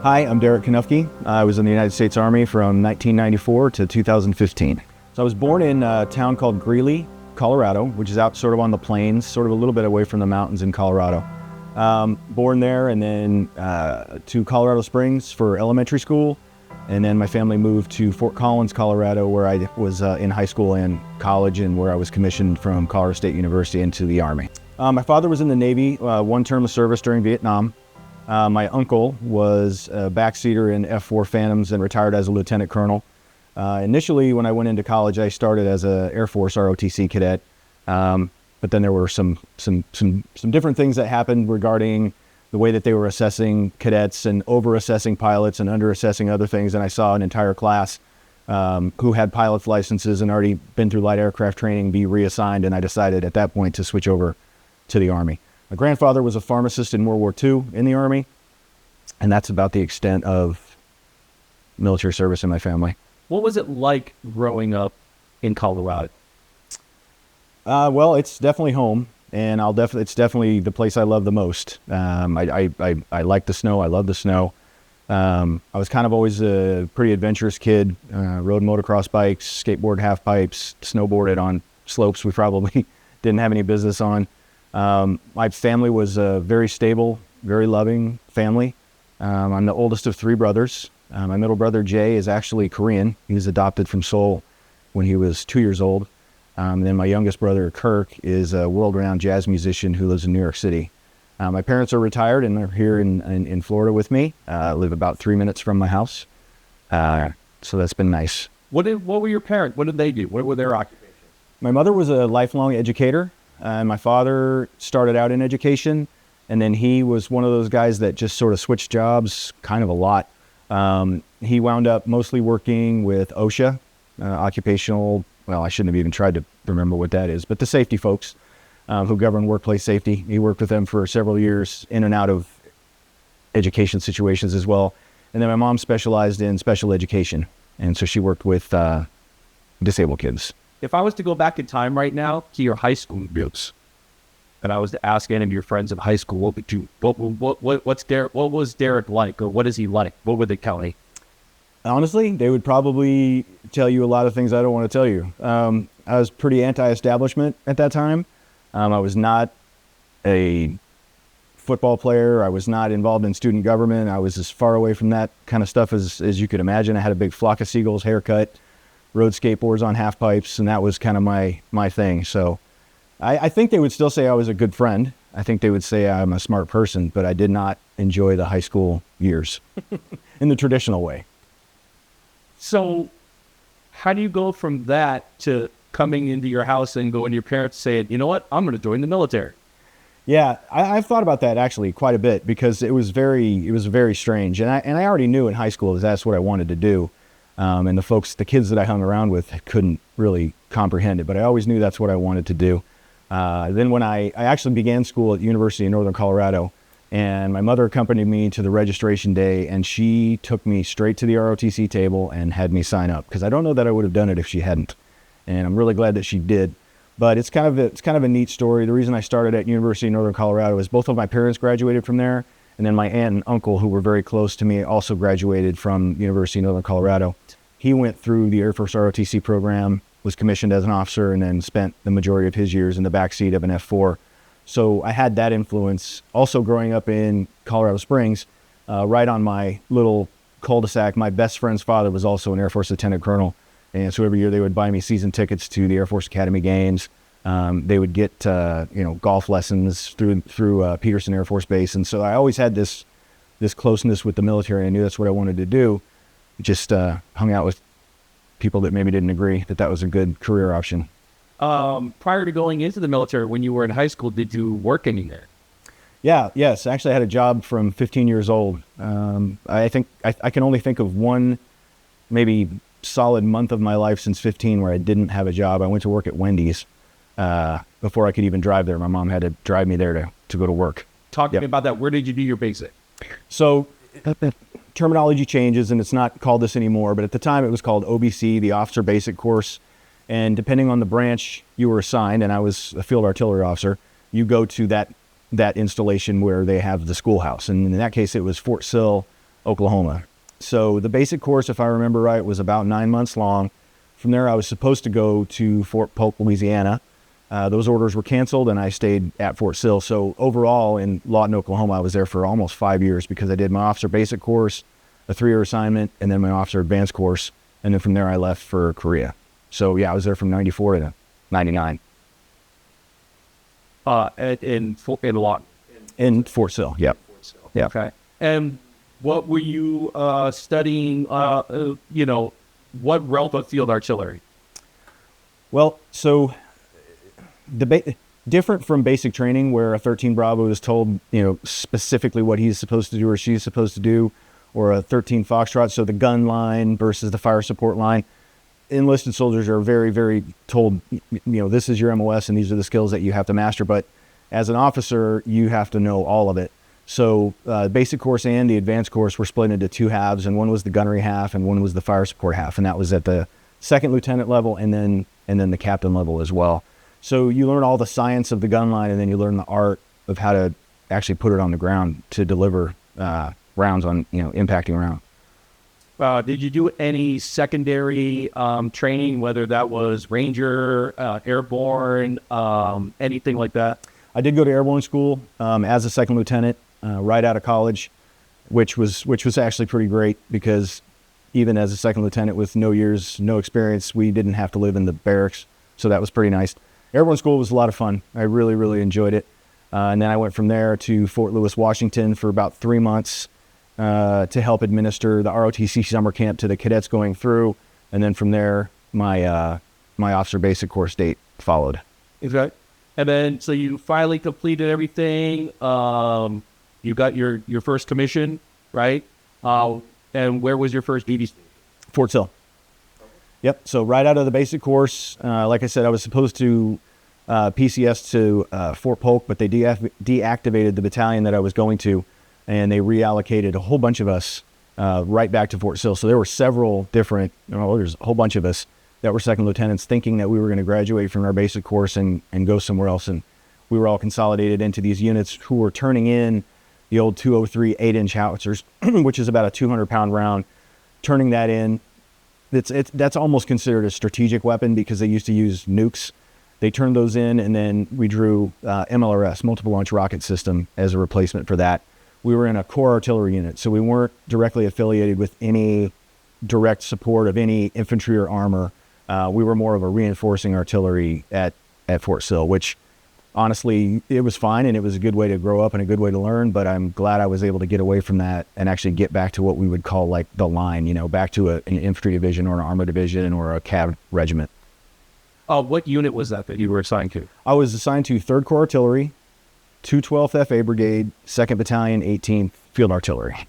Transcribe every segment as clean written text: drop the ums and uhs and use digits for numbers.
Hi, I'm Derek Knuffke. I was in the United States Army from 1994 to 2015. So I was born in a town called Greeley, Colorado, which is out sort of on the plains, sort of a little bit away from the mountains in Colorado. Born there, and then to Colorado Springs for elementary school. And then my family moved to Fort Collins, Colorado, where I was in high school and college, and where I was commissioned from Colorado State University into the Army. My father was in the Navy, one term of service during Vietnam. My uncle was a backseater in F-4 Phantoms and retired as a lieutenant colonel. Initially, when I went into college, I started as an Air Force ROTC cadet. But then there were some different things that happened regarding the way that they were assessing cadets and over-assessing pilots and under-assessing other things. And I saw an entire class who had pilot's licenses and already been through light aircraft training be reassigned. And I decided at that point to switch over to the Army. My grandfather was a pharmacist in World War II in the Army, and that's about the extent of military service in my family. What was it like growing up in Colorado? Well, it's definitely home, and it's definitely the place I love the most. I like the snow. I love the snow. I was kind of always a pretty adventurous kid. Rode motocross bikes, skateboard half pipes, snowboarded on slopes we probably didn't have any business on. My family was a very stable, very loving family. I'm the oldest of three brothers. My middle brother, Jay, is actually Korean. He was adopted from Seoul when he was 2 years old. Then my youngest brother, Kirk, is a world-renowned jazz musician who lives in New York City. My parents are retired, and they're here in Florida with me. Live about 3 minutes from my house. So that's been nice. What were your parents? What did they do? What were their occupations? My mother was a lifelong educator. My father started out in education, and then he was one of those guys that just sort of switched jobs kind of a lot. He wound up mostly working with OSHA, occupational, well, I shouldn't have even tried to remember what that is, but the safety folks who govern workplace safety. He worked with them for several years in and out of education situations as well. And then my mom specialized in special education, and so she worked with disabled kids. If I was to go back in time right now to your high school years, and I was to ask any of your friends of high school, what was Derek like, or what is he like? What would they tell me? Honestly, they would probably tell you a lot of things I don't want to tell you. I was pretty anti-establishment at that time. I was not a football player. I was not involved in student government. I was as far away from that kind of stuff as you could imagine. I had a big flock of seagulls haircut, rode skateboards on half pipes, and that was kind of my thing. So I think they would still say I was a good friend. I think they would say I'm a smart person, but I did not enjoy the high school years in the traditional way. So how do you go from that to coming into your house and going to your parents saying, you know what, I'm going to join the military? Yeah, I've thought about that actually quite a bit, because it was very strange. And I already knew in high school that's what I wanted to do. And the kids that I hung around with couldn't really comprehend it, but I always knew that's what I wanted to do. Then when I actually began school at the University of Northern Colorado, and my mother accompanied me to the registration day, and she took me straight to the ROTC table and had me sign up, because I don't know that I would have done it if she hadn't. And I'm really glad that she did. But it's kind of a neat story. The reason I started at University of Northern Colorado is both of my parents graduated from there, and then my aunt and uncle, who were very close to me, also graduated from University of Northern Colorado. He went through the Air Force ROTC program, was commissioned as an officer, and then spent the majority of his years in the backseat of an F-4. So I had that influence. Also growing up in Colorado Springs, right on my little cul-de-sac, my best friend's father was also an Air Force lieutenant colonel. And so every year they would buy me season tickets to the Air Force Academy games. They would get golf lessons through Peterson Air Force Base. And so I always had this closeness with the military. I knew that's what I wanted to do. Just hung out with people that maybe didn't agree that was a good career option. Prior to going into the military, when you were in high school, did you work anywhere? Yes. Actually, I had a job from 15 years old. I think I can only think of one maybe solid month of my life since 15 where I didn't have a job. I went to work at Wendy's before I could even drive there. My mom had to drive me there to go to work. Talk to me about that. Where did you do your basic? So terminology changes, and it's not called this anymore, but at the time it was called OBC, the Officer Basic Course. And depending on the branch you were assigned, and I was a field artillery officer, you go to that installation where they have the schoolhouse. And in that case, it was Fort Sill, Oklahoma. So the basic course, if I remember right, was about 9 months long. From there, I was supposed to go to Fort Polk, Louisiana. Those orders were canceled, and I stayed at Fort Sill. So overall, in Lawton, Oklahoma, I was there for almost 5 years because I did my officer basic course, a 3-year assignment, and then my officer advanced course. And then from there, I left for Korea. So yeah, I was there from 94 to 99. In Lawton. In Fort Sill, yep. Fort Sill. Yeah. Okay. And what were you studying? What realm of field artillery? Well, so different from basic training where a 13 Bravo is told, specifically what he's supposed to do or she's supposed to do, or a 13 Foxtrot, so the gun line versus the fire support line. Enlisted soldiers are very, very told, this is your MOS and these are the skills that you have to master. But as an officer, you have to know all of it. So basic course and the advanced course were split into 2 halves, and one was the gunnery half and one was the fire support half. And that was at the second lieutenant level and then the captain level as well. So you learn all the science of the gun line, and then you learn the art of how to actually put it on the ground to deliver rounds on, impacting round. Did you do any secondary training, whether that was Ranger, Airborne, anything like that? I did go to airborne school as a second lieutenant right out of college, which was actually pretty great because even as a second lieutenant with no years, no experience, we didn't have to live in the barracks. So that was pretty nice. Airborne school was a lot of fun. I really, really enjoyed it. And then I went from there to Fort Lewis, Washington for about 3 months to help administer the ROTC summer camp to the cadets going through. And then from there, my officer basic course date followed. Okay. And then, so you finally completed everything. You got your first commission, right? And where was your first duty station? Fort Sill. Yep. So right out of the basic course, like I said, I was supposed to PCS to Fort Polk, but they deactivated the battalion that I was going to, and they reallocated a whole bunch of us right back to Fort Sill. So there were several different, there's a whole bunch of us that were second lieutenants thinking that we were going to graduate from our basic course and go somewhere else. And we were all consolidated into these units who were turning in the old 203 8-inch howitzers, which is about a 200-pound round, turning that in. That's almost considered a strategic weapon because they used to use nukes. They turned those in, and then we drew MLRS, multiple launch rocket system, as a replacement for that. We were in a core artillery unit, so we weren't directly affiliated with any direct support of any infantry or armor. We were more of a reinforcing artillery at Fort Sill, which honestly, it was fine, and it was a good way to grow up and a good way to learn, but I'm glad I was able to get away from that and actually get back to what we would call like the line, back to an infantry division or an armor division or a cav regiment. What unit was that you were assigned to? I was assigned to 3rd Corps Artillery, 212th FA Brigade, 2nd Battalion, 18th Field Artillery.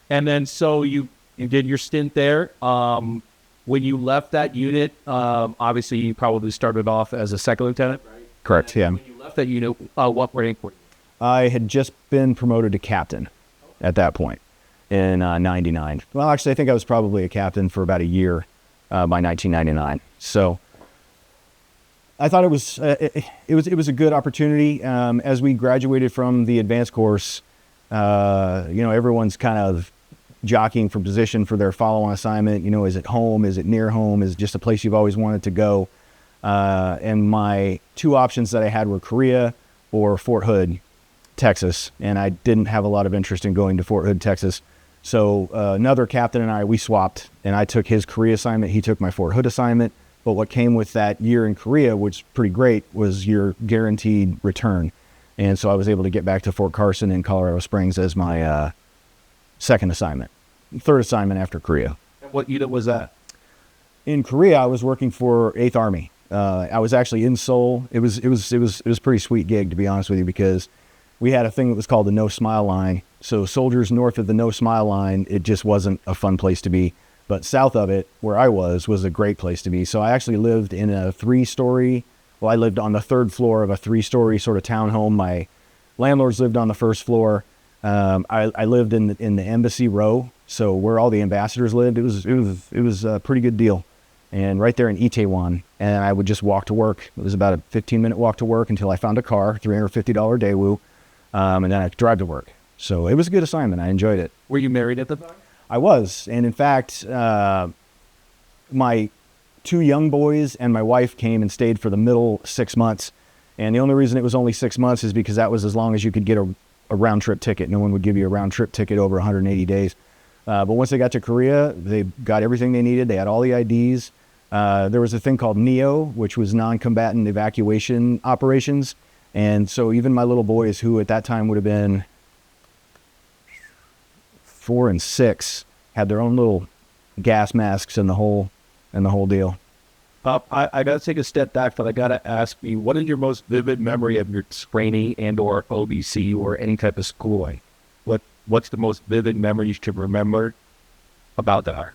And then, so you did your stint there. When you left that unit, obviously you probably started off as a second lieutenant, right? Correct, yeah. When you left that unit, what rank were you? I had just been promoted to captain at that point in 99. Well, actually, I think I was probably a captain for about a year by 1999. So I thought it was a good opportunity. As we graduated from the advanced course, everyone's kind of jockeying for position for their follow-on assignment. Is it home? Is it near home? Is it just a place you've always wanted to go? And my 2 options that I had were Korea or Fort Hood, Texas. And I didn't have a lot of interest in going to Fort Hood, Texas. So another captain and we swapped, and I took his Korea assignment. He took my Fort Hood assignment. But what came with that year in Korea, which was pretty great, was your guaranteed return. And so I was able to get back to Fort Carson in Colorado Springs as my second assignment, 3rd assignment after Korea. And what unit was that? In Korea, I was working for 8th Army. I was actually in Seoul. It was a pretty sweet gig, to be honest with you, because we had a thing that was called the No Smile Line. So soldiers north of the No Smile Line, it just wasn't a fun place to be. But south of it, where I was a great place to be. So I actually lived in a 3-story, I lived on the 3rd floor of a 3-story sort of townhome. My landlords lived on the 1st floor. I lived in the embassy row, so where all the ambassadors lived. It was a pretty good deal. And right there in Itaewon, and I would just walk to work. It was about a 15-minute walk to work until I found a car, $350 Daewoo, and then I'd drive to work. So it was a good assignment. I enjoyed it. Were you married at the time? I was. And in fact, my 2 young boys and my wife came and stayed for the middle 6 months. And the only reason it was only 6 months is because that was as long as you could get a round trip ticket. No one would give you a round trip ticket over 180 days. But once they got to Korea, they got everything they needed. They had all the IDs. There was a thing called NEO, which was non-combatant evacuation operations. And so even my little boys, who at that time would have been 4 and 6, had their own little gas masks and the whole deal. I got to take a step back, but I got to ask you, what is your most vivid memory of your training and or OBC or any type of schooling? What's the most vivid memory you should remember about that?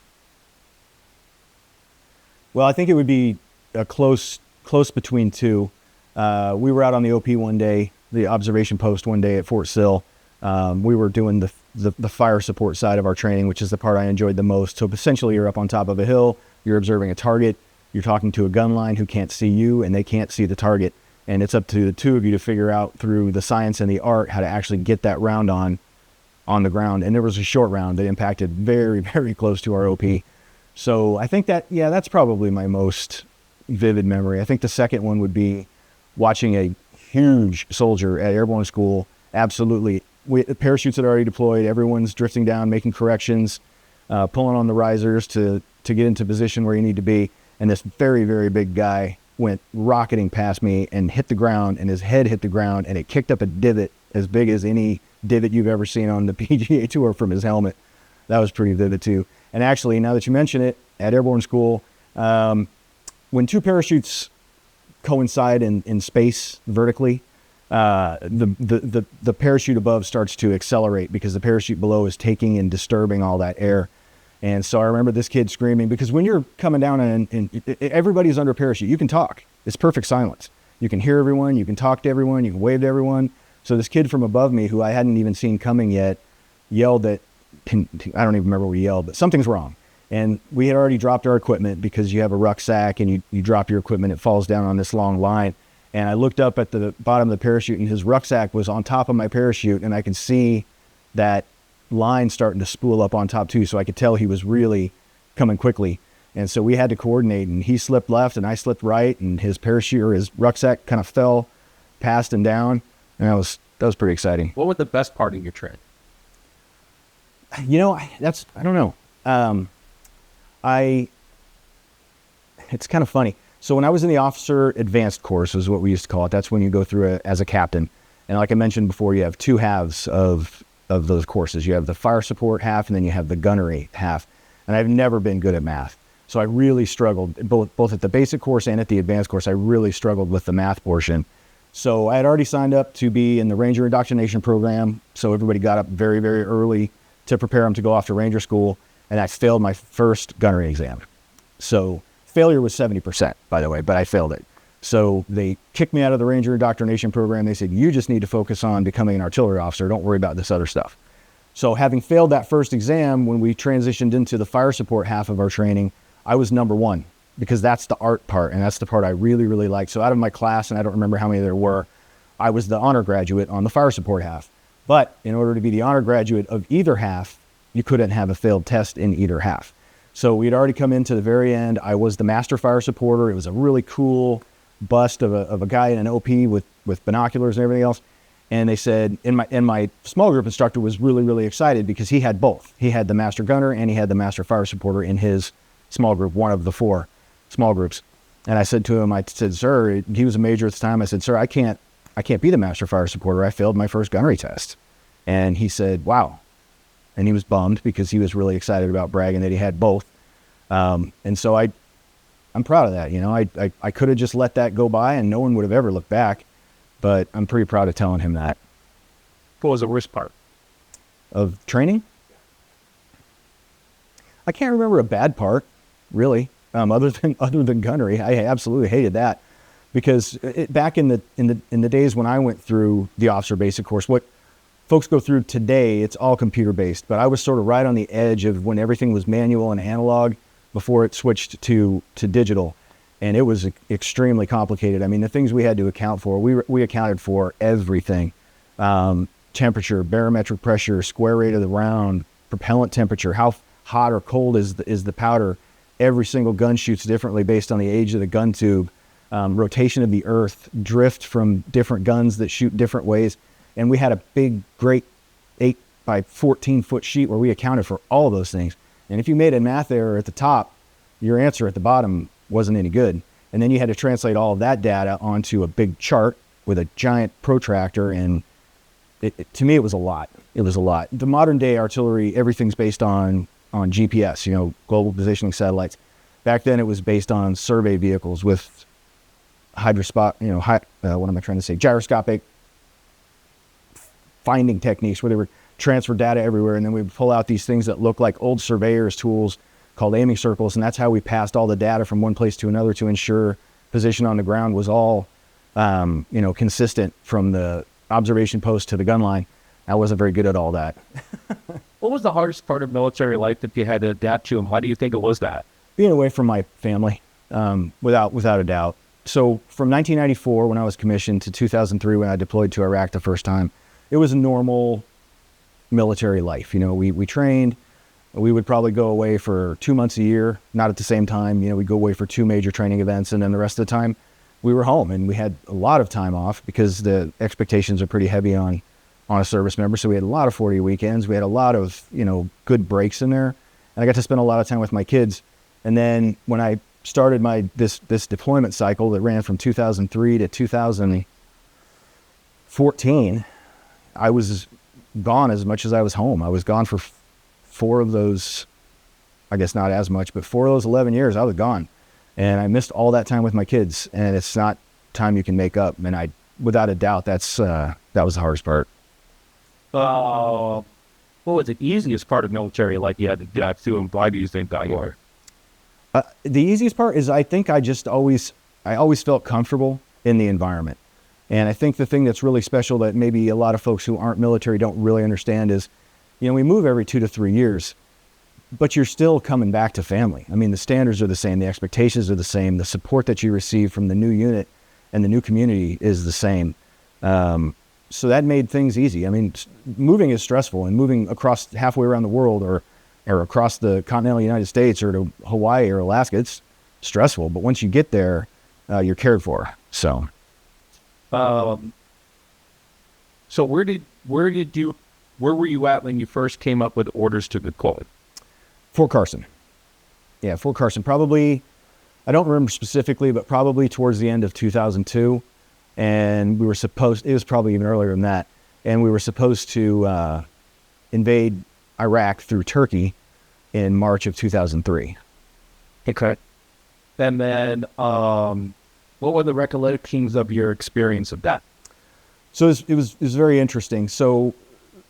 Well, I think it would be a close between 2. We were out on the OP one day, the observation post one day at Fort Sill. We were doing the fire support side of our training, which is the part I enjoyed the most. So essentially you're up on top of a hill, you're observing a target, you're talking to a gun line who can't see you and they can't see the target. And it's up to the 2 of you to figure out through the science and the art how to actually get that round on the ground. And there was a short round that impacted very, very close to our OP. So I think that's probably my most vivid memory. I think the second one would be watching a huge soldier at airborne school. Absolutely. The parachutes had already deployed. Everyone's drifting down, making corrections, pulling on the risers to get into position where you need to be. And this very, very big guy went rocketing past me and hit the ground, and his head hit the ground, and it kicked up a divot as big as any divot you've ever seen on the PGA Tour from his helmet. That was pretty vivid too. And actually, now that you mention it, at airborne school, when 2 parachutes coincide in space vertically, the parachute above starts to accelerate because the parachute below is taking and disturbing all that air. And so I remember this kid screaming, because when you're coming down and everybody's under parachute, you can talk. It's perfect silence. You can hear everyone, you can talk to everyone, you can wave to everyone. So this kid from above me, who I hadn't even seen coming yet, yelled that, I don't even remember what he yelled, but something's wrong. And we had already dropped our equipment, because you have a rucksack and you drop your equipment, it falls down on this long line. And I looked up at the bottom of the parachute, and his rucksack was on top of my parachute, and I could see that line starting to spool up on top too. So I could tell he was really coming quickly. And so we had to coordinate, and he slipped left and I slipped right, and his parachute or his rucksack kind of fell past and down. And that was pretty exciting. What was the best part of your trip? You know, I don't know. It's kind of funny. So when I was in the officer advanced course, is what we used to call it. That's when you go through as a captain. And like I mentioned before, you have 2 halves of those courses. You have the fire support half, and then you have the gunnery half. And I've never been good at math. So I really struggled, both at the basic course and at the advanced course. I really struggled with the math portion. So I had already signed up to be in the Ranger Indoctrination Program. So everybody got up very, very early to prepare them to go off to Ranger School. And I failed my first gunnery exam. So failure was 70%, by the way, but I failed it. So they kicked me out of the Ranger Indoctrination Program. They said, you just need to focus on becoming an artillery officer. Don't worry about this other stuff. So having failed that first exam, when we transitioned into the fire support half of our training, I was number 1, because that's the art part, and that's the part I really, really liked. So out of my class, and I don't remember how many there were, I was the honor graduate on the fire support half. But in order to be the honor graduate of either half, you couldn't have a failed test in either half. So we had already come into the very end. I was the master fire supporter. It was a really cool bust of a guy in an OP with binoculars and everything else. And they said, and my small group instructor was really, really excited, because he had both. He had the master gunner and he had the master fire supporter in his small group, one of the 4 small groups. And I said to him, I said, sir, he was a major at the time. I said, sir, I can't be the master fire supporter. I failed my first gunnery test. And he said, wow. And he was bummed, because he was really excited about bragging that he had both. And so I'm proud of that. You know, I could have just let that go by and no one would have ever looked back, but I'm pretty proud of telling him that. What was the worst part of training? I can't remember a bad part, really, other than gunnery. I absolutely hated that, because back in the days when I went through the officer basic course, what folks go through today, it's all computer based, but I was sort of right on the edge of when everything was manual and analog before it switched to digital. And it was extremely complicated. I mean, the things we had to account for, we accounted for everything. temperature, barometric pressure, square rate of the round, propellant temperature, how hot or cold is the powder. Every single gun shoots differently based on the age of the gun tube, rotation of the earth, drift from different guns that shoot different ways. And we had a big, great 8 by 14 foot sheet where we accounted for all of those things. And if you made a math error at the top, your answer at the bottom wasn't any good. And then you had to translate all of that data onto a big chart with a giant protractor. And to me, it was a lot. It was a lot. The modern day artillery, everything's based on GPS, global positioning satellites. Back then, it was based on survey vehicles with gyroscopic finding techniques where they would transfer data everywhere, and then we would pull out these things that look like old surveyors' tools called aiming circles, and that's how we passed all the data from one place to another to ensure position on the ground was all, consistent from the observation post to the gun line. I wasn't very good at all that. What was the hardest part of military life that you had to adapt to, and why do you think it was that? Being away from my family, without a doubt. So from 1994, when I was commissioned, to 2003, when I deployed to Iraq the first time, it was a normal military life. We trained. We would probably go away for 2 months a year, not at the same time. We'd go away for 2 major training events, and then the rest of the time we were home, and we had a lot of time off because the expectations are pretty heavy on a service member. So we had a lot of 40 weekends. We had a lot of, good breaks in there, and I got to spend a lot of time with my kids. And then when I started this deployment cycle that ran from 2003 to 2014, I was gone as much as I was home. I was gone for 4 of those, I guess not as much, but 4 of those 11 years I was gone. And I missed all that time with my kids, and it's not time you can make up. And without a doubt, that was the hardest part. What was the easiest part of military life you had to adapt to, and why do you think that you are? The easiest part is I think I always felt comfortable in the environment. And I think the thing that's really special that maybe a lot of folks who aren't military don't really understand is, we move every 2 to 3 years, but you're still coming back to family. I mean, the standards are the same, the expectations are the same, the support that you receive from the new unit and the new community is the same. So that made things easy. I mean, moving is stressful, and moving across halfway around the world or across the continental United States or to Hawaii or Alaska, it's stressful. But once you get there, you're cared for. So, so where were you at when you first came up with orders to deploy? Fort Carson. Yeah, Fort Carson. Probably, I don't remember specifically, but probably towards the end of 2002. And it was probably even earlier than that. And we were supposed to invade Iraq through Turkey in March of 2003. Okay. And then, what were the recollections of your experience of that? So it was very interesting. So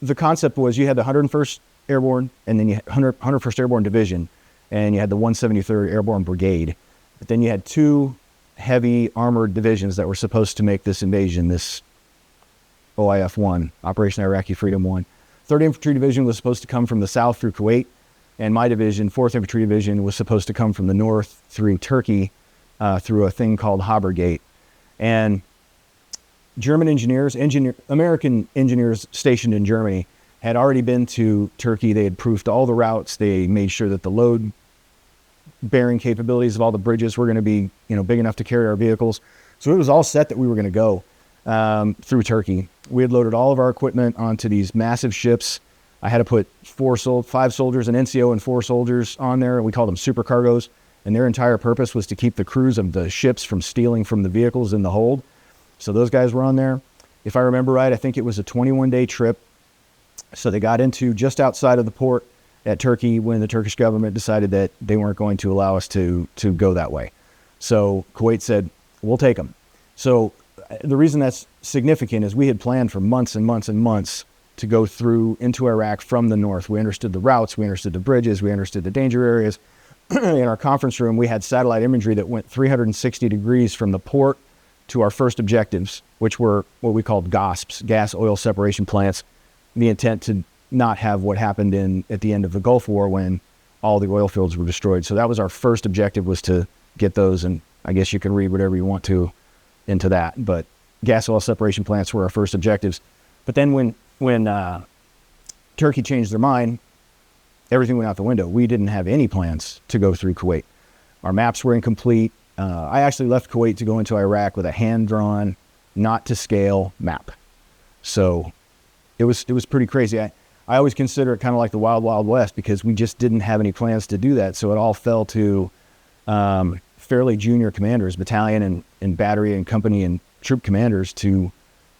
the concept was you had the 101st Airborne, and then you had 101st Airborne Division, and you had the 173rd Airborne Brigade. But then you had 2 heavy armored divisions that were supposed to make this invasion, this OIF-1, Operation Iraqi Freedom 1. 3rd Infantry Division was supposed to come from the south through Kuwait, and my division, 4th Infantry Division, was supposed to come from the north through Turkey, through a thing called Haber Gate. And American engineers stationed in Germany had already been to Turkey. They had proofed all the routes. They made sure that the load bearing capabilities of all the bridges were going to be, big enough to carry our vehicles. So it was all set that we were going to go through Turkey. We had loaded all of our equipment onto these massive ships. I had to put 5 soldiers, an NCO and 4 soldiers on there. We called them supercargos, and their entire purpose was to keep the crews of the ships from stealing from the vehicles in the hold. So those guys were on there. If I remember right, I think it was a 21-day trip. So they got into just outside of the port at Turkey when the Turkish government decided that they weren't going to allow us to go that way. So Kuwait said, we'll take them. So the reason that's significant is we had planned for months and months and months to go through into Iraq from the north. We understood the routes, we understood the bridges, we understood the danger areas. In our conference room, we had satellite imagery that went 360 degrees from the port to our first objectives, which were what we called GOSPs, gas oil separation plants. The intent to not have what happened at the end of the Gulf War when all the oil fields were destroyed. So that was our first objective, was to get those, and I guess you can read whatever you want to into that. But gas oil separation plants were our first objectives. But then when when Turkey changed their mind, everything went out the window. We didn't have any plans to go through Kuwait. Our maps were incomplete. I actually left Kuwait to go into Iraq with a hand-drawn, not-to-scale map. So it was pretty crazy. I always consider it kind of like the Wild Wild West because we just didn't have any plans to do that. So it all fell to fairly junior commanders, battalion and battery and company and troop commanders to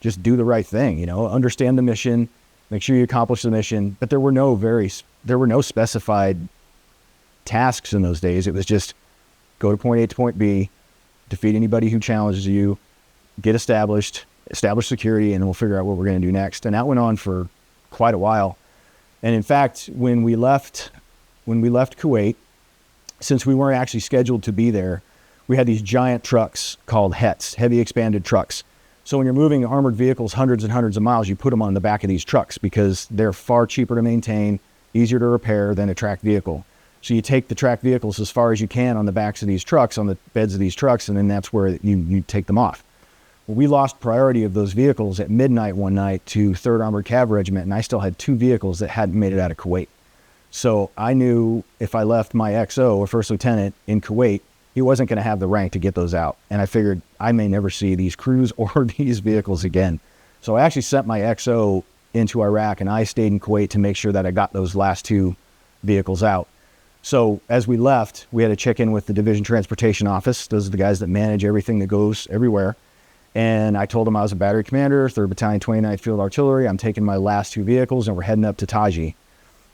just do the right thing, you know, understand the mission, make sure you accomplish the mission. But there were no specified tasks in those days. It was just go to point A to point B, defeat anybody who challenges you, get established, establish security, and then we'll figure out what we're going to do next. And that went on for quite a while. And in fact, when we left Kuwait, since we weren't actually scheduled to be there, we had these giant trucks called HETs, heavy expanded trucks. So when you're moving armored vehicles hundreds and hundreds of miles, you put them on the back of these trucks because they're far cheaper to maintain, easier to repair than a tracked vehicle. So you take the tracked vehicles as far as you can on the backs of these trucks, on the beds of these trucks, and then that's where you take them off. Well, we lost priority of those vehicles at midnight one night to 3rd Armored Cav Regiment, and I still had 2 vehicles that hadn't made it out of Kuwait. So I knew if I left my XO, or first lieutenant, in Kuwait, he wasn't going to have the rank to get those out. And I figured I may never see these crews or these vehicles again. So I actually sent my XO into Iraq, and I stayed in Kuwait to make sure that I got those last 2 vehicles out. So as we left, we had to check in with the Division Transportation Office. Those are the guys that manage everything that goes everywhere. And I told him I was a battery commander, 3rd Battalion, 29th Field Artillery. I'm taking my last 2 vehicles, and we're heading up to Taji.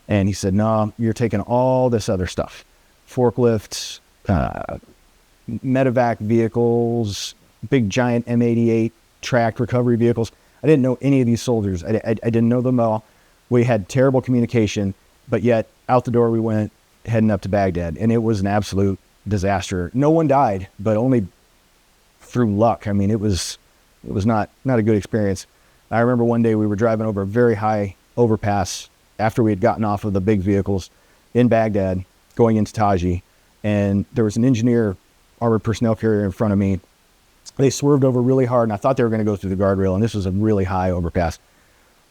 And he said, no, you're taking all this other stuff. Forklifts, medevac vehicles, big giant M88 tracked recovery vehicles. I didn't know any of these soldiers. I didn't know them all. We had terrible communication, but yet out the door we went, heading up to Baghdad. And it was an absolute disaster. No one died, but only through luck. I mean, it was not a good experience. I remember one day we were driving over a very high overpass after we had gotten off of the big vehicles in Baghdad going into Taji, and there was an engineer armored personnel carrier in front of me. They swerved over really hard, and I thought they were going to go through the guardrail, and this was a really high overpass.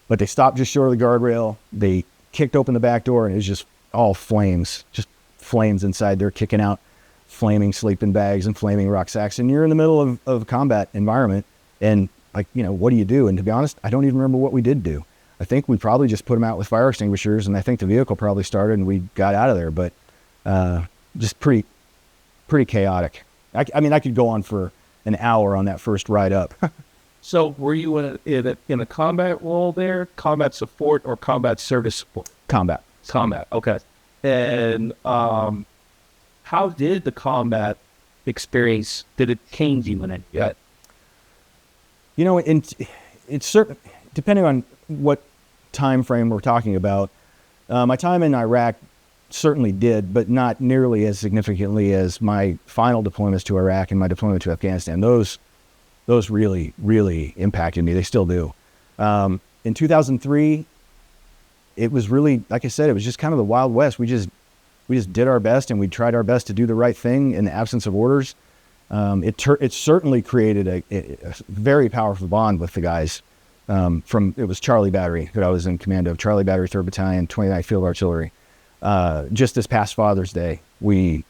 But they stopped just short of the guardrail. They kicked open the back door, and it was just all flames, just flames inside there, kicking out flaming sleeping bags and flaming rucksacks. And you're in the middle of a combat environment, and like, you know, what do you do? And to be honest, I don't even remember what we did do. I think we probably just put them out with fire extinguishers, and I think the vehicle probably started and we got out of there, but just pretty chaotic. I mean, I could go on for an hour on that first ride up. So were you in a combat role there, combat support or combat service support? Combat. Combat, okay. And how did the combat experience, did it change you in any way? You know, it's certain, depending on what time frame we're talking about. My time in Iraq certainly did, but not nearly as significantly as my final deployments to Iraq and my deployment to Afghanistan. Those really, really impacted me. They still do. In 2003, it was really, like I said, it was just kind of the Wild West. We just did our best, and we tried our best to do the right thing in the absence of orders. It certainly created a very powerful bond with the guys. It was Charlie Battery that I was in command of, Charlie Battery, 3rd Battalion, 29th Field Artillery. Just this past Father's Day, we,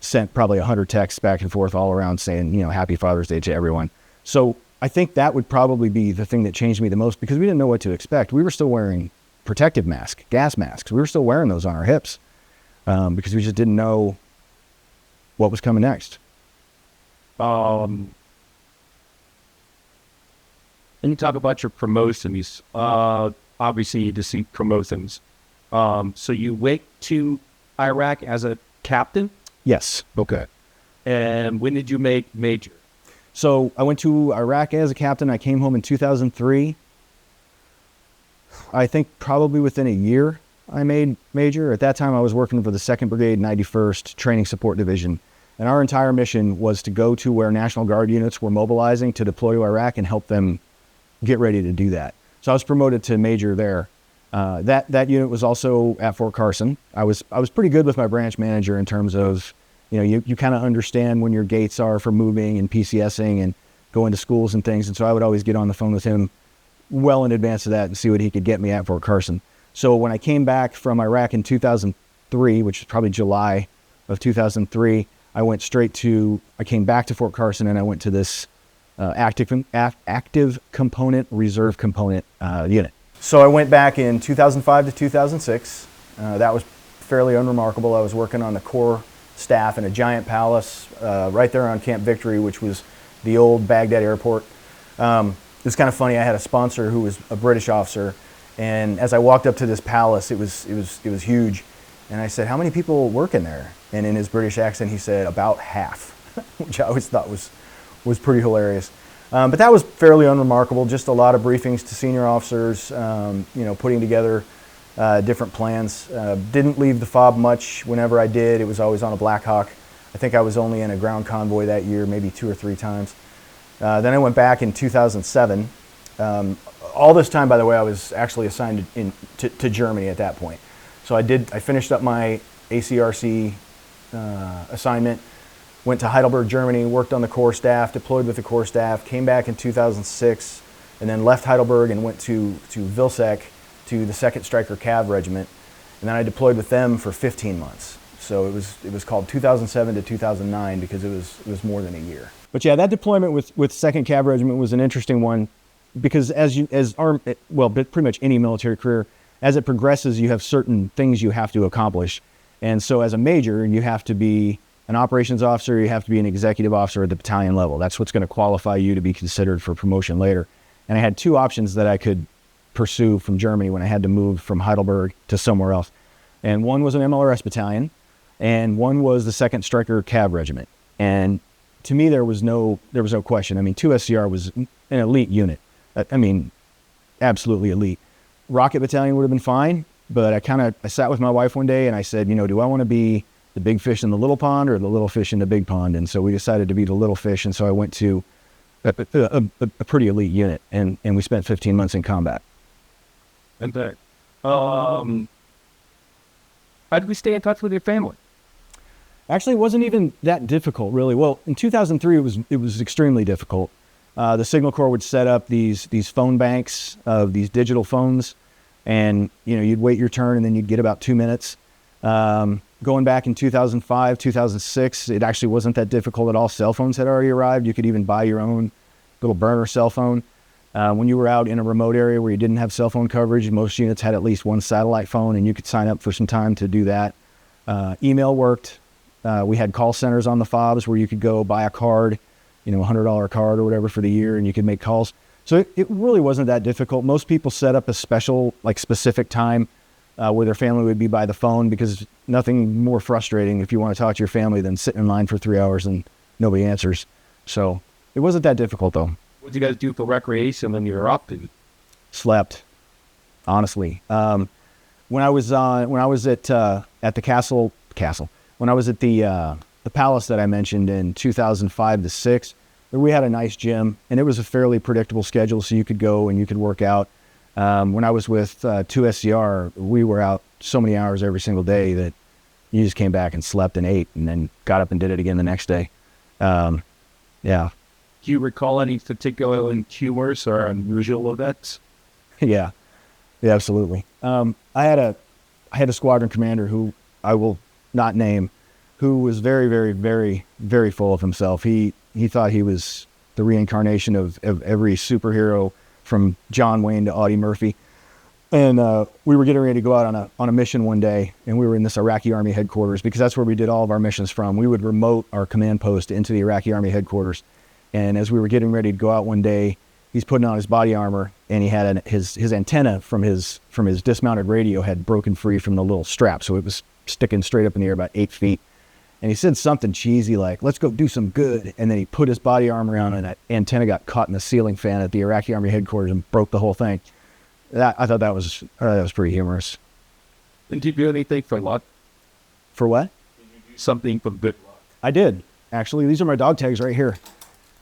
sent probably 100 texts back and forth all around saying, Happy Father's Day to everyone. So I think that would probably be the thing that changed me the most, because we didn't know what to expect. We were still wearing protective masks, gas masks. We were still wearing those on our hips because we just didn't know what was coming next. And you talk about your promotions. Obviously, you just see promotions. So you went to Iraq as a captain? Yes. Okay. And when did you make major? So I went to Iraq as a captain. I came home in 2003. I think probably within a year I made major. At that time, I was working for the 2nd Brigade, 91st Training Support Division. And our entire mission was to go to where National Guard units were mobilizing to deploy to Iraq and help them get ready to do that. So I was promoted to major there. That unit was also at Fort Carson. I was pretty good with my branch manager in terms of, you kind of understand when your gates are for moving and PCSing and going to schools and things. And so I would always get on the phone with him well in advance of that and see what he could get me at Fort Carson. So when I came back from Iraq in 2003, which is probably July of 2003, I came back to Fort Carson, and I went to this active component, reserve component unit. So I went back in 2005 to 2006. That was fairly unremarkable. I was working on the Corps staff in a giant palace right there on Camp Victory, which was the old Baghdad airport. It's kind of funny. I had a sponsor who was a British officer, and as I walked up to this palace, it was huge. And I said, "How many people work in there?" And in his British accent, he said, "About half," which I always thought was pretty hilarious. But that was fairly unremarkable. Just a lot of briefings to senior officers, putting together different plans. Didn't leave the FOB much. Whenever I did, it was always on a Black Hawk. I think I was only in a ground convoy that year, maybe 2 or 3 times. Then I went back in 2007. All this time, by the way, I was actually assigned to Germany at that point. So I finished up my ACRC assignment, went to Heidelberg, Germany, worked on the Corps staff, deployed with the Corps staff, came back in 2006, and then left Heidelberg and went to Vilseck to the 2nd Stryker Cav Regiment. And then I deployed with them for 15 months. So it was called 2007 to 2009 because it was more than a year. But yeah, that deployment with 2nd Cav Regiment was an interesting one because pretty much any military career, as it progresses, you have certain things you have to accomplish. And so as a major, you have to be an operations officer, you have to be an executive officer at the battalion level. That's what's going to qualify you to be considered for promotion later. And I had 2 options that I could pursue from Germany when I had to move from Heidelberg to somewhere else. And one was an MLRS battalion, and one was the 2nd Stryker Cav Regiment. And to me, there was no question. I mean, 2SCR was an elite unit. I mean, absolutely elite. Rocket Battalion would have been fine, but I sat with my wife one day and I said, do I want to be the big fish in the little pond or the little fish in the big pond? And so we decided to be the little fish, and so I went to a pretty elite unit, and we spent 15 months in combat. And how did we stay in touch with your family? Actually, it wasn't even that difficult, really. Well, in 2003, it was extremely difficult. The Signal Corps would set up these phone banks of these digital phones, and you'd wait your turn, and then you'd get about 2 minutes. Going back in 2005, 2006, it actually wasn't that difficult at all. Cell phones had already arrived. You could even buy your own little burner cell phone. When you were out in a remote area where you didn't have cell phone coverage, most units had at least one satellite phone, and you could sign up for some time to do that. Email worked. We had call centers on the FOBs where you could go buy a card, $100 card or whatever for the year, and you could make calls. So it really wasn't that difficult. Most people set up a specific time where their family would be by the phone, because nothing more frustrating if you want to talk to your family than sitting in line for 3 hours and nobody answers. So it wasn't that difficult, though. What did you guys do for recreation when you were up? Slept, honestly. When I was at the castle, when I was at the palace that I mentioned in 2005 to 6, we had a nice gym, and it was a fairly predictable schedule, so you could go and you could work out. When I was with 2SCR, we were out so many hours every single day that you just came back and slept and ate, and then got up and did it again the next day. Yeah. Do you recall any particular humorous or unusual events? Yeah, absolutely. I had a squadron commander who I will not name, who was very, very, very, very full of himself. He thought he was the reincarnation of every superhero from John Wayne to Audie Murphy. And we were getting ready to go out on a mission one day, and we were in this Iraqi Army headquarters, because that's where we did all of our missions from. We would remote our command post into the Iraqi Army headquarters. And as we were getting ready to go out one day, he's putting on his body armor, and he had his antenna from his dismounted radio had broken free from the little strap, so it was sticking straight up in the air about 8 feet. And he said something cheesy like, "Let's go do some good." And then he put his body armor on, and that antenna got caught in the ceiling fan at the Iraqi Army headquarters and broke the whole thing. I thought that was pretty humorous. Did you do anything for luck? For what? Did you do something for good luck? I did, actually. These are my dog tags right here.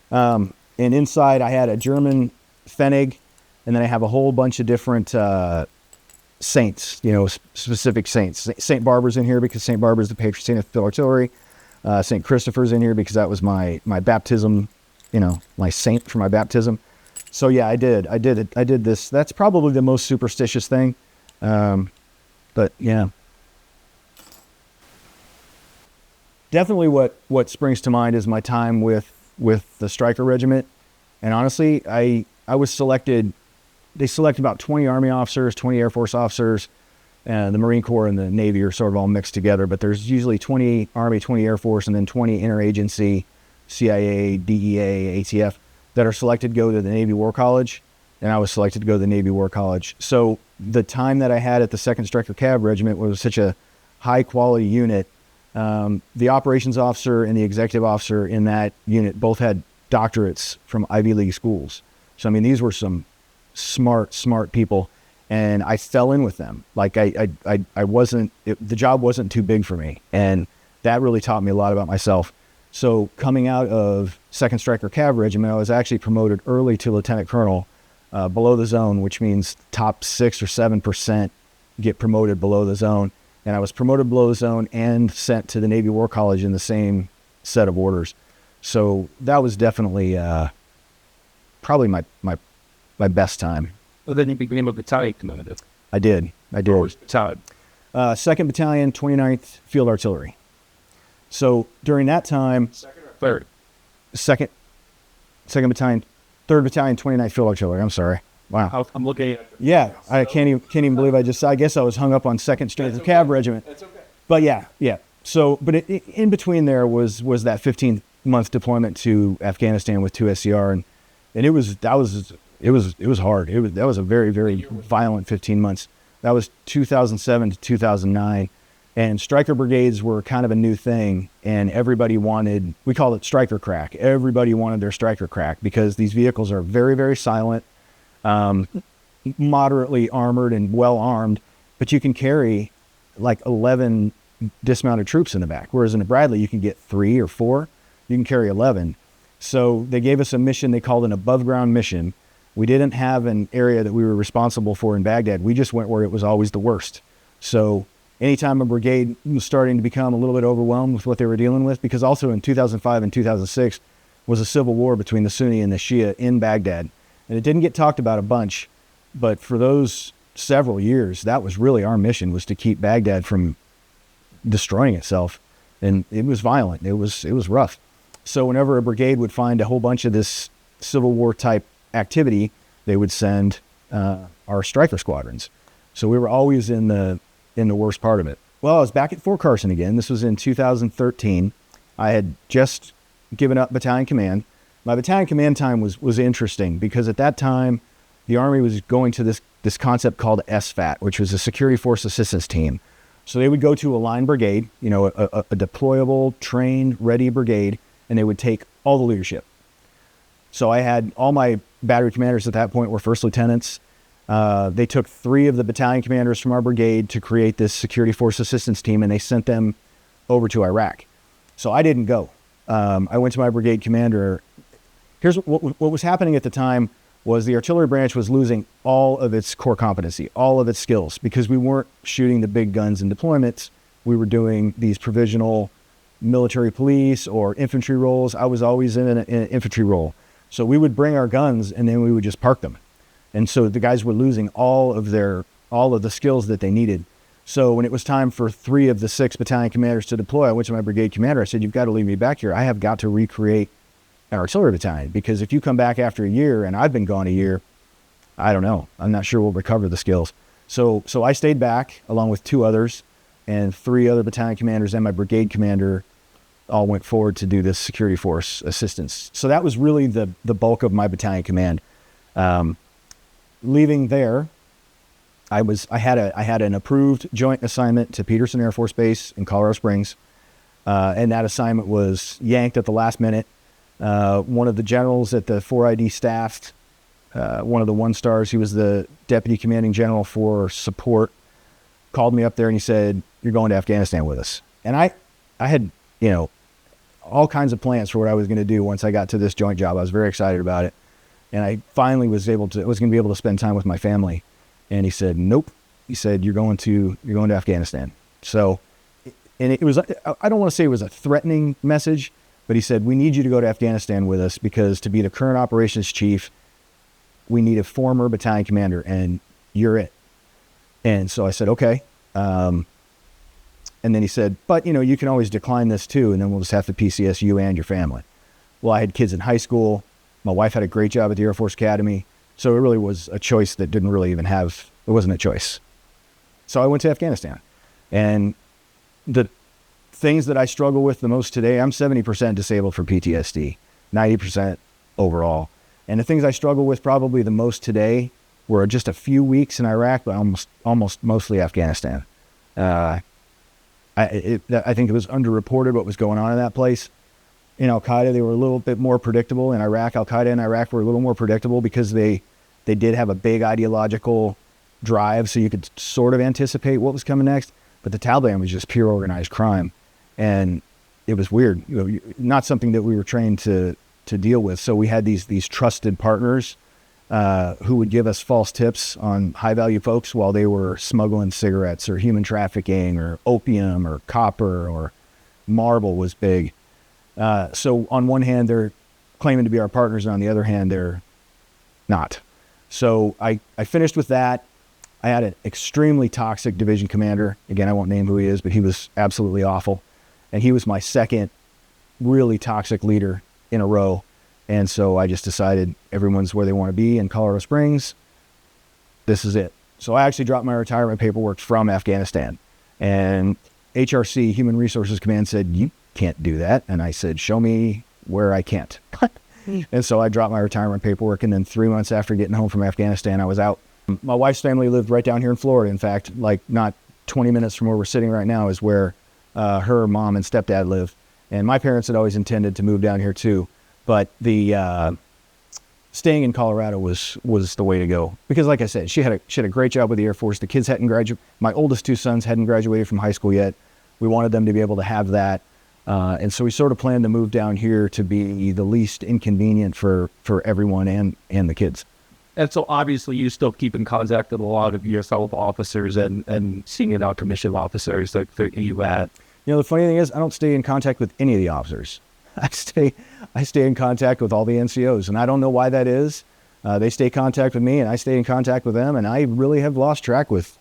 And inside I had a German Pfennig, and then I have a whole bunch of different saints, specific saints. St. Barbara's in here because St. Barbara's the patron saint of field artillery. St. Christopher's in here because that was my baptism, my saint for my baptism. So yeah, I did this. That's probably the most superstitious thing. But yeah, definitely what springs to mind is my time with the Stryker Regiment. And honestly, I was selected. They select about 20 Army officers, 20 Air Force officers. The Marine Corps and the Navy are sort of all mixed together, but there's usually 20 Army, 20 Air Force, and then 20 interagency, CIA, DEA, ATF, that are selected to go to the Navy War College. And I was selected to go to the Navy War College. So the time that I had at the 2nd Stryker Cav Regiment was such a high quality unit. The operations officer and the executive officer in that unit both had doctorates from Ivy League schools. So, I mean, these were some smart people. And I fell in with them. Like I wasn't, the job wasn't too big for me. And that really taught me a lot about myself. So coming out of 2nd Stryker Cav Regiment, I was actually promoted early to Lieutenant Colonel, below the zone, which means top 6 or 7% get promoted below the zone. And I was promoted below the zone and sent to the Navy War College in the same set of orders. So that was definitely probably my best time. Well, then you became a battalion commander. I did. Which battalion? 2nd Battalion, 29th Field Artillery. So during that time, Second or third? second Battalion, 3rd Battalion, 29th Field Artillery. I'm sorry. Wow. I'm looking at. Yeah, I can't even believe I guess I was hung up on 2nd Stryker Cav Regiment. That's okay. But yeah. So, but in between there was that 15-month deployment to Afghanistan with 2 SCR, and it was hard. That was a very, very violent 15 months. That was 2007 to 2009. And Stryker brigades were kind of a new thing. And everybody wanted, we called it Stryker crack. Everybody wanted their Stryker crack because these vehicles are very, very silent, moderately armored and well armed, but you can carry like 11 dismounted troops in the back. Whereas in a Bradley, you can get 3 or 4. You can carry 11. So they gave us a mission they called an above ground mission. We didn't have an area that we were responsible for in Baghdad. We just went where it was always the worst. So anytime a brigade was starting to become a little bit overwhelmed with what they were dealing with, because also in 2005 and 2006 was a civil war between the Sunni and the Shia in Baghdad. And it didn't get talked about a bunch, but for those several years, that was really our mission, was to keep Baghdad from destroying itself. And it was violent. It was rough. So whenever a brigade would find a whole bunch of this Civil War type activity, they would send our Stryker squadrons. So we were always in the worst part of it. Well, I was back at Fort Carson again. This was in 2013. I had just given up battalion command. My battalion command time was interesting because at that time, the Army was going to this concept called SFAT, which was a Security Force Assistance Team. So they would go to a line brigade, a deployable, trained, ready brigade, and they would take all the leadership. So I had all my battery commanders at that point were first lieutenants. They took 3 of the battalion commanders from our brigade to create this Security Force Assistance Team, and they sent them over to Iraq. So I didn't go. I went to my brigade commander. Here's what was happening at the time was the artillery branch was losing all of its core competency, all of its skills, because we weren't shooting the big guns in deployments. We were doing these provisional military police or infantry roles. I was always in an infantry role. So we would bring our guns and then we would just park them. And so the guys were losing all of the skills that they needed. So when it was time for 3 of the 6 battalion commanders to deploy, I went to my brigade commander. I said, "You've got to leave me back here. I have got to recreate an artillery battalion, because if you come back after a year and I've been gone a year, I don't know. I'm not sure we'll recover the skills." So I stayed back along with 2 others, and 3 other battalion commanders and my brigade commander all went forward to do this security force assistance. So that was really the bulk of my battalion command. Leaving there, I had an approved joint assignment to Peterson Air Force Base in Colorado Springs, and that assignment was yanked at the last minute. One of the generals at the 4ID staff, one of the 1-stars, he was the deputy commanding general for support, called me up there and he said, "You're going to Afghanistan with us." And I had, all kinds of plans for what I was going to do once I got to this joint job. I was very excited about it. And I finally was going to be able to spend time with my family. And he said, "Nope." He said, you're going to Afghanistan." So, and it was, I don't want to say it was a threatening message, but he said, "We need you to go to Afghanistan with us, because to be the current operations chief we need a former battalion commander, and you're it. And so I said, okay. And then he said, but, you can always decline this too, and then we'll just have to PCS you and your family. Well, I had kids in high school. My wife had a great job at the Air Force Academy. So it really was a choice that didn't really even it wasn't a choice. So I went to Afghanistan. And the things that I struggle with the most today, I'm 70% disabled for PTSD, 90% overall. And the things I struggle with probably the most today were just a few weeks in Iraq, but almost mostly Afghanistan. I think it was underreported what was going on in that place. In Al-Qaeda, they were a little bit more predictable. In Iraq, Al-Qaeda in Iraq were a little more predictable because they did have a big ideological drive, so you could sort of anticipate what was coming next. But the Taliban was just pure organized crime. And it was weird, not something that we were trained to deal with. So we had these trusted partners who would give us false tips on high-value folks while they were smuggling cigarettes or human trafficking or opium or copper or marble was big. So on one hand, they're claiming to be our partners, and on the other hand, they're not. So I finished with that. I had an extremely toxic division commander. Again, I won't name who he is, but he was absolutely awful. And he was my second really toxic leader in a row. And so I just decided everyone's where they want to be in Colorado Springs. This is it. So I actually dropped my retirement paperwork from Afghanistan. And HRC, Human Resources Command, said, you can't do that. And I said, show me where I can't. And so I dropped my retirement paperwork. And then 3 months after getting home from Afghanistan, I was out. My wife's family lived right down here in Florida. In fact, like not 20 minutes from where we're sitting right now is where her mom and stepdad live. And my parents had always intended to move down here too. But the staying in Colorado was the way to go. Because like I said, she had a great job with the Air Force. The kids hadn't graduated. My oldest two sons hadn't graduated from high school yet. We wanted them to be able to have that. And so we sort of planned to move down here to be the least inconvenient for everyone and the kids. And so obviously you still keep in contact with a lot of your fellow officers and senior non-commissioned officers that you had. The funny thing is I don't stay in contact with any of the officers. I stay in contact with all the NCOs, and I don't know why that is. They stay in contact with me, and I stay in contact with them, and I really have lost track with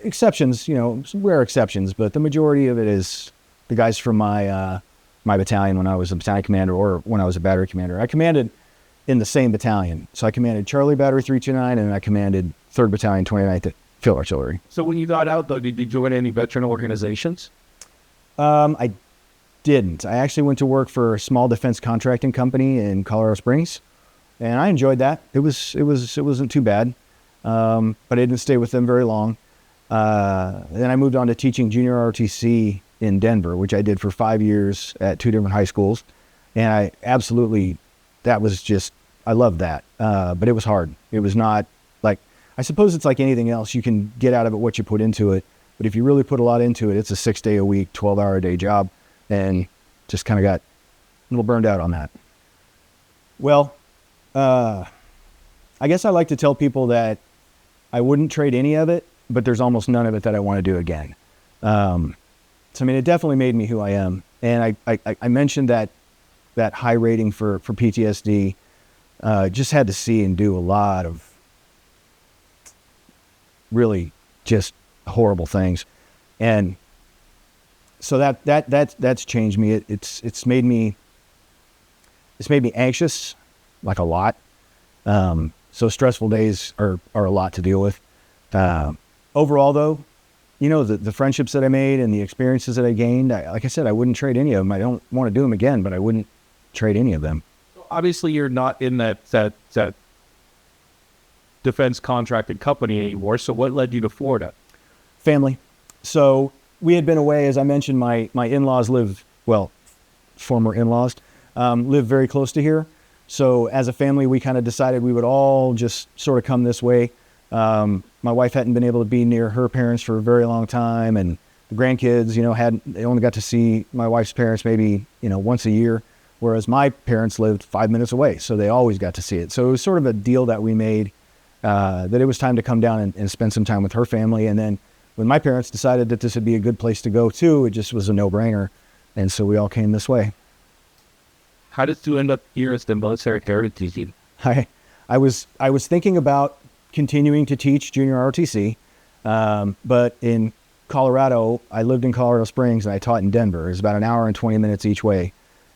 exceptions, some rare exceptions, but the majority of it is the guys from my battalion when I was a battalion commander or when I was a battery commander. I commanded in the same battalion. So I commanded Charlie Battery 329, and I commanded 3rd Battalion, 29th Field Artillery. So when you got out, though, did you join any veteran organizations? I didn't. I actually went to work for a small defense contracting company in Colorado Springs, and I enjoyed that. It wasn't too bad, but I didn't stay with them very long. Then I moved on to teaching junior ROTC in Denver, which I did for 5 years at 2 different high schools, and I loved that, but it was hard. It was not like, I suppose it's like anything else. You can get out of it what you put into it, but if you really put a lot into it, it's a 6-day-a-week, 12-hour-a-day job, and just kind of got a little burned out on that. Well, I guess I like to tell people that I wouldn't trade any of it, but there's almost none of it that I want to do again. So, it definitely made me who I am. And I mentioned that high rating for PTSD, just had to see and do a lot of really just horrible things. And so that's changed me. It's made me anxious, like a lot. So stressful days are a lot to deal with. Overall though, the friendships that I made and the experiences that I gained, like I said, I wouldn't trade any of them. I don't want to do them again, but I wouldn't trade any of them. Obviously you're not in that defense contracted company anymore. So what led you to Florida? Family. So we had been away, as I mentioned, my in-laws former in-laws, live very close to here. So as a family, we kind of decided we would all just sort of come this way. My wife hadn't been able to be near her parents for a very long time, and the grandkids, they only got to see my wife's parents maybe, once a year, whereas my parents lived 5 minutes away, so they always got to see it. So it was sort of a deal that we made, that it was time to come down and spend some time with her family. And then when my parents decided that this would be a good place to go too, it just was a no-brainer. And so we all came this way. How did you end up here as the military heritage team? I was thinking about continuing to teach junior ROTC, but in Colorado, I lived in Colorado Springs and I taught in Denver. It was about an hour and 20 minutes each way.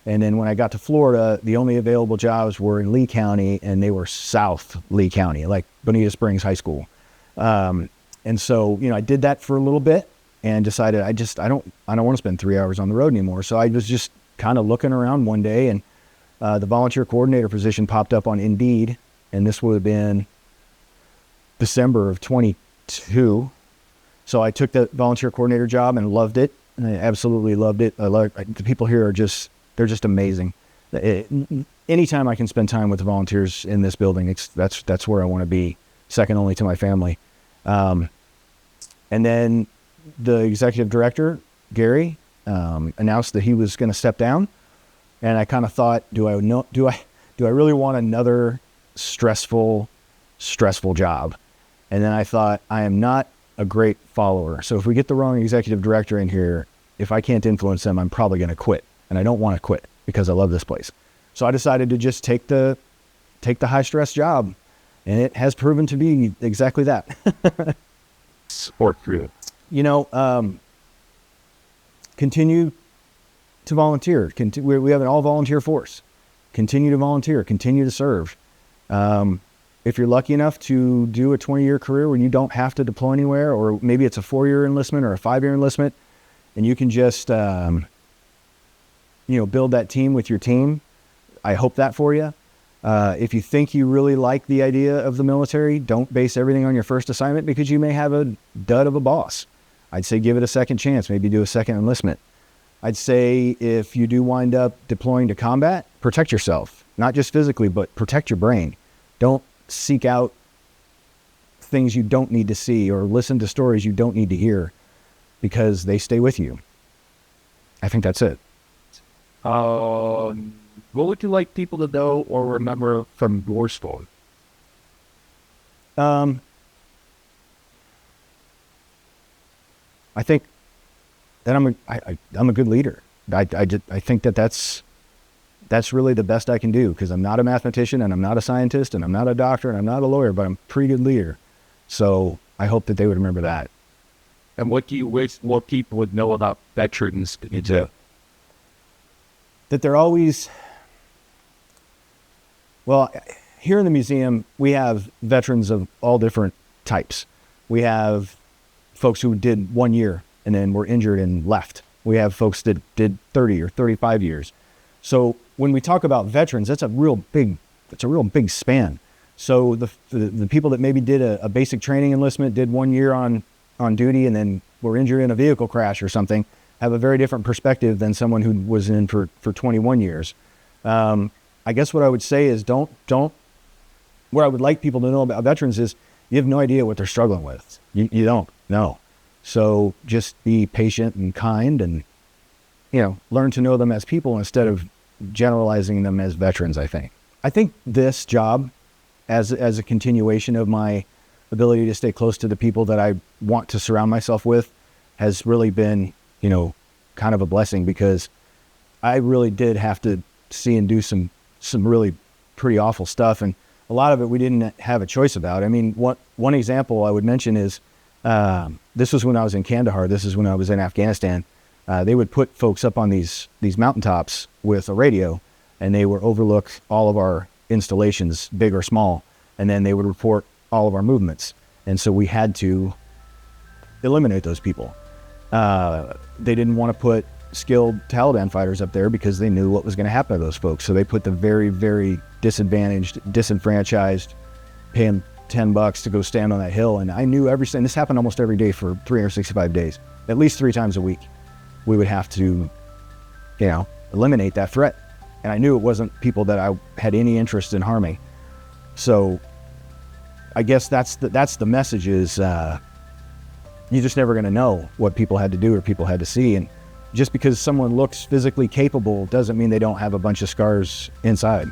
And then when I got to Florida, the only available jobs were in Lee County, and they were South Lee County, like Bonita Springs High School. And so, I did that for a little bit and decided I don't want to spend 3 hours on the road anymore. So I was just kind of looking around one day, and the volunteer coordinator position popped up on Indeed, and this would have been December of 22. So I took the volunteer coordinator job and loved it. I absolutely loved it. The people here they're just amazing. Anytime I can spend time with the volunteers in this building, that's where I want to be, second only to my family. And then the executive director, Gary, announced that he was going to step down. And I kind of thought, do I really want another stressful job? And then I thought, I am not a great follower. So if we get the wrong executive director in here, if I can't influence them, I'm probably going to quit. And I don't want to quit because I love this place. So I decided to just take the high stress job, and it has proven to be exactly that. Support through. Continue to volunteer. We have an all volunteer force. Continue to volunteer. Continue to serve. If you're lucky enough to do a 20-year career where you don't have to deploy anywhere, or maybe it's a 4-year enlistment or a 5-year enlistment, and you can just build that team with your team, I hope that for you. If you think you really like the idea of the military, don't base everything on your first assignment, because you may have a dud of a boss. I'd say give it a second chance, maybe do a second enlistment. I'd say if you do wind up deploying to combat, protect yourself, not just physically, but protect your brain. Don't seek out things you don't need to see or listen to stories you don't need to hear, because they stay with you. I think that's it. What would you like people to know or remember from your story? I think that I'm a good leader. I think that's really the best I can do, because I'm not a mathematician and I'm not a scientist and I'm not a doctor and I'm not a lawyer, but I'm a pretty good leader. So I hope that they would remember that. And what do you wish more people would know about veterans? That they're always, here in the museum, we have veterans of all different types. We have folks who did 1 year and then were injured and left. We have folks that did 30 or 35 years. So when we talk about veterans, that's a real big span. So the people that maybe did a basic training enlistment, did 1 year on duty, and then were injured in a vehicle crash or something, have a very different perspective than someone who was in for 21 years. I guess what I would say is what I would like people to know about veterans is you have no idea what they're struggling with. You don't know. So just be patient and kind, and, learn to know them as people instead of generalizing them as veterans, I think this job, as a continuation of my ability to stay close to the people that I want to surround myself with, has really been, kind of a blessing, because I really did have to see and do some really pretty awful stuff. And a lot of it we didn't have a choice about. I mean, one example I would mention is, this was when I was in Kandahar. This is when I was in Afghanistan. They would put folks up on these mountaintops with a radio, and they would overlook all of our installations, big or small, and then they would report all of our movements. And so we had to eliminate those people. They didn't want to put skilled Taliban fighters up there because they knew what was going to happen to those folks. So they put the very, very disadvantaged, disenfranchised, pay them $10 to go stand on that hill. And I knew and this happened almost every day for 365 days, at least 3 times a week. We would have to, eliminate that threat. And I knew it wasn't people that I had any interest in harming. So I guess that's the message is, you're just never going to know what people had to do or people had to see. And just because someone looks physically capable doesn't mean they don't have a bunch of scars inside.